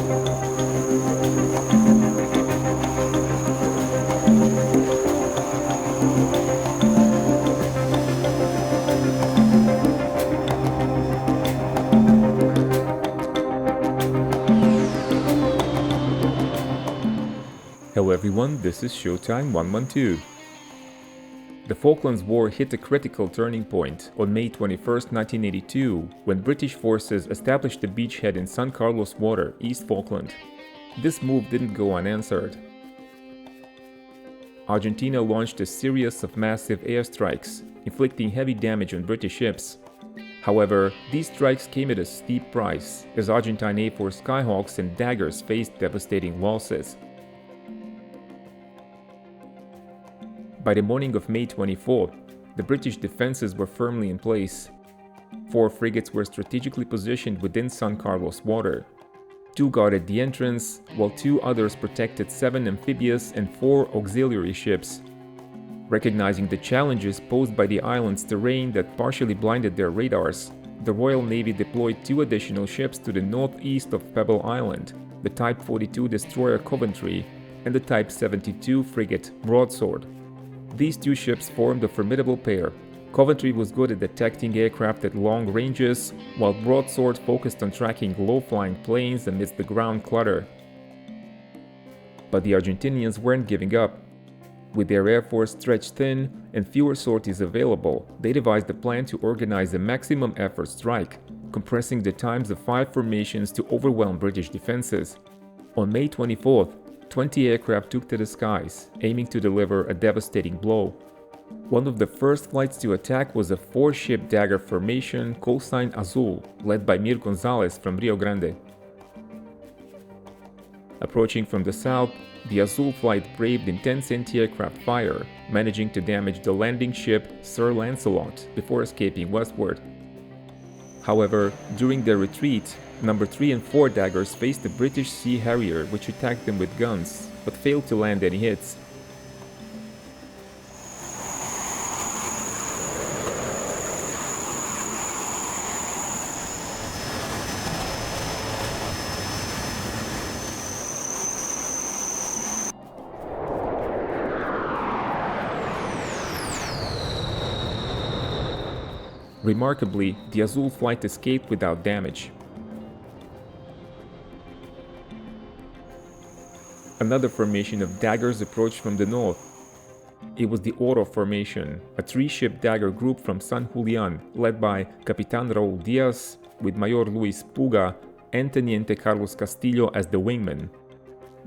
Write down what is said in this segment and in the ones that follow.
Hello everyone, this is Showtime 112. The Falklands War hit a critical turning point on May 21, 1982, when British forces established a beachhead in San Carlos Water, East Falkland. This move didn't go unanswered. Argentina launched a series of massive airstrikes, inflicting heavy damage on British ships. However, these strikes came at a steep price, as Argentine A-4 Skyhawks and Daggers faced devastating losses. By the morning of May 24, the British defenses were firmly in place. 4 frigates were strategically positioned within San Carlos Water. 2 guarded the entrance, while 2 others protected 7 amphibious and 4 auxiliary ships. Recognizing the challenges posed by the island's terrain that partially blinded their radars, the Royal Navy deployed 2 additional ships to the northeast of Pebble Island, the Type 42 destroyer Coventry and the Type 72 frigate Broadsword. These 2 ships formed a formidable pair. Coventry was good at detecting aircraft at long ranges, while Broadsword focused on tracking low-flying planes amidst the ground clutter. But the Argentinians weren't giving up. With their air force stretched thin and fewer sorties available, they devised a plan to organize a maximum effort strike, compressing the times of 5 formations to overwhelm British defenses. On May 24th, 20 aircraft took to the skies, aiming to deliver a devastating blow. One of the first flights to attack was a 4-ship Dagger formation callsign Azul, led by Mir Gonzalez from Rio Grande. Approaching from the south, the Azul flight braved intense anti-aircraft fire, managing to damage the landing ship Sir Lancelot before escaping westward. However, during their retreat, number 3 and 4 Daggers faced a British Sea Harrier which attacked them with guns, but failed to land any hits. Remarkably, the Azul flight escaped without damage. Another formation of Daggers approached from the north. It was the Oro formation, a 3-ship Dagger group from San Julian, led by Capitan Raul Diaz, with Mayor Luis Puga and Teniente Carlos Castillo as the wingman.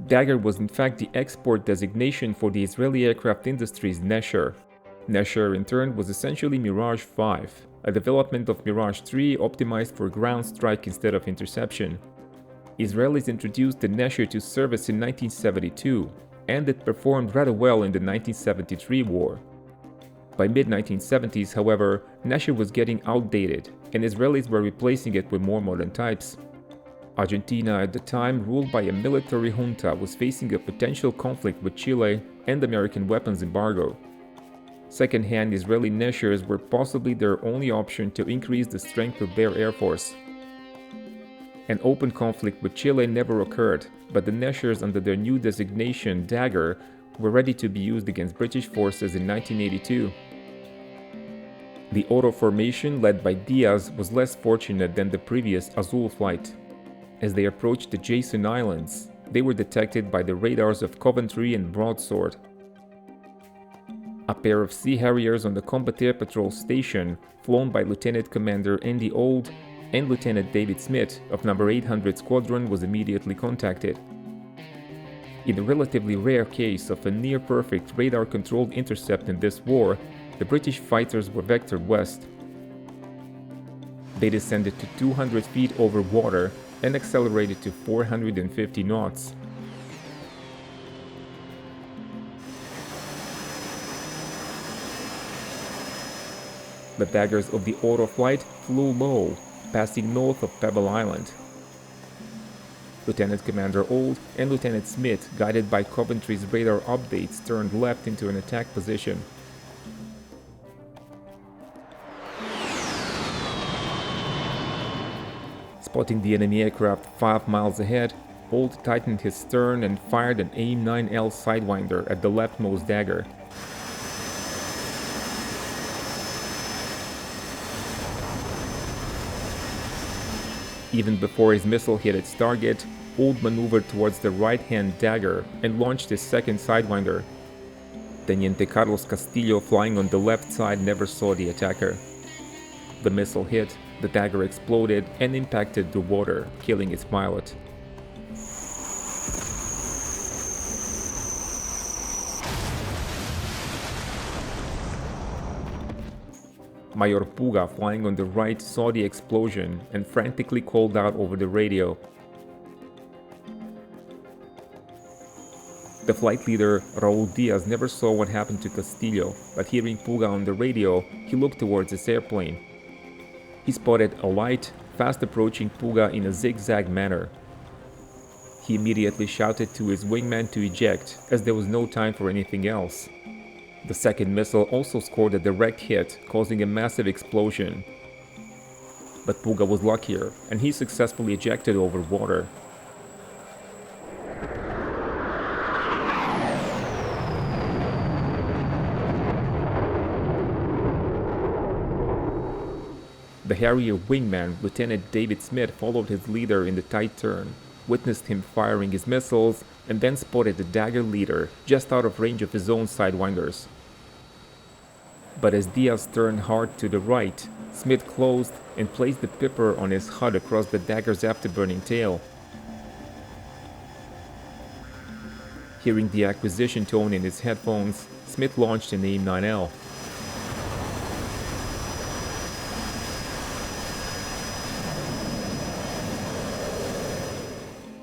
Dagger was in fact the export designation for the Israeli aircraft industry's Nesher. Nesher in turn was essentially Mirage 5, a development of Mirage 3 optimized for ground strike instead of interception. Israelis introduced the Nesher to service in 1972, and it performed rather well in the 1973 war. By mid-1970s, however, Nesher was getting outdated, and Israelis were replacing it with more modern types. Argentina, at the time ruled by a military junta, was facing a potential conflict with Chile and American weapons embargo. Second-hand Israeli Neshers were possibly their only option to increase the strength of their air force. An open conflict with Chile never occurred, but the Neshers under their new designation Dagger were ready to be used against British forces in 1982. The Oro formation led by Diaz was less fortunate than the previous Azul flight. As they approached the Jason Islands, they were detected by the radars of Coventry and Broadsword. A pair of Sea Harriers on the Combat Air Patrol station, flown by Lieutenant Commander Andy Old and Lieutenant David Smith of No. 800 Squadron, was immediately contacted. In a relatively rare case of a near-perfect radar-controlled intercept in this war, the British fighters were vectored west. They descended to 200 feet over water and accelerated to 450 knots. The Daggers of the Oro flight flew low, passing north of Pebble Island. Lieutenant Commander Old and Lieutenant Smith, guided by Coventry's radar updates, turned left into an attack position. Spotting the enemy aircraft 5 miles ahead, Old tightened his stern and fired an AIM-9L Sidewinder at the leftmost dagger. Even before his missile hit its target, Old maneuvered towards the right-hand dagger and launched his second Sidewinder. Teniente Carlos Castillo, flying on the left side, never saw the attacker. The missile hit, the dagger exploded and impacted the water, killing its pilot. Mayor Puga, flying on the right, saw the explosion and frantically called out over the radio. The flight leader, Raul Diaz, never saw what happened to Castillo, but hearing Puga on the radio, he looked towards his airplane. He spotted a light, fast approaching Puga in a zigzag manner. He immediately shouted to his wingman to eject, as there was no time for anything else. The second missile also scored a direct hit, causing a massive explosion. But Puga was luckier, and he successfully ejected over water. The Harrier wingman, Lieutenant David Smith, followed his leader in the tight turn, witnessed him firing his missiles, and then spotted the dagger leader just out of range of his own Sidewinders. But as Diaz turned hard to the right, Smith closed and placed the Pipper on his HUD across the dagger's afterburning tail. Hearing the acquisition tone in his headphones, Smith launched an AIM-9L.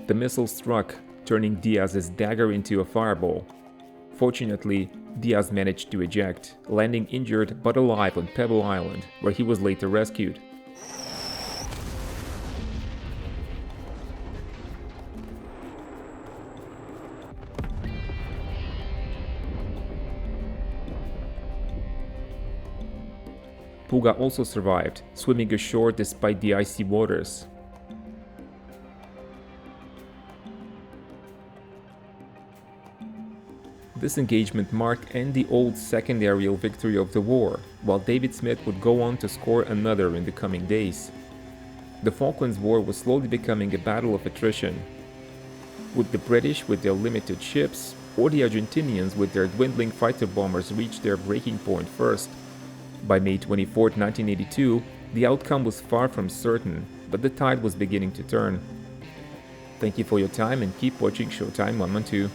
The missile struck, turning Diaz's dagger into a fireball. Fortunately, Diaz managed to eject, landing injured but alive on Pebble Island, where he was later rescued. Puga also survived, swimming ashore despite the icy waters. This engagement marked the Old second aerial victory of the war, while David Smith would go on to score another in the coming days. The Falklands War was slowly becoming a battle of attrition. Would the British with their limited ships, or the Argentinians with their dwindling fighter bombers reach their breaking point first? By May 24, 1982, the outcome was far from certain, but the tide was beginning to turn. Thank you for your time and keep watching Showtime 112.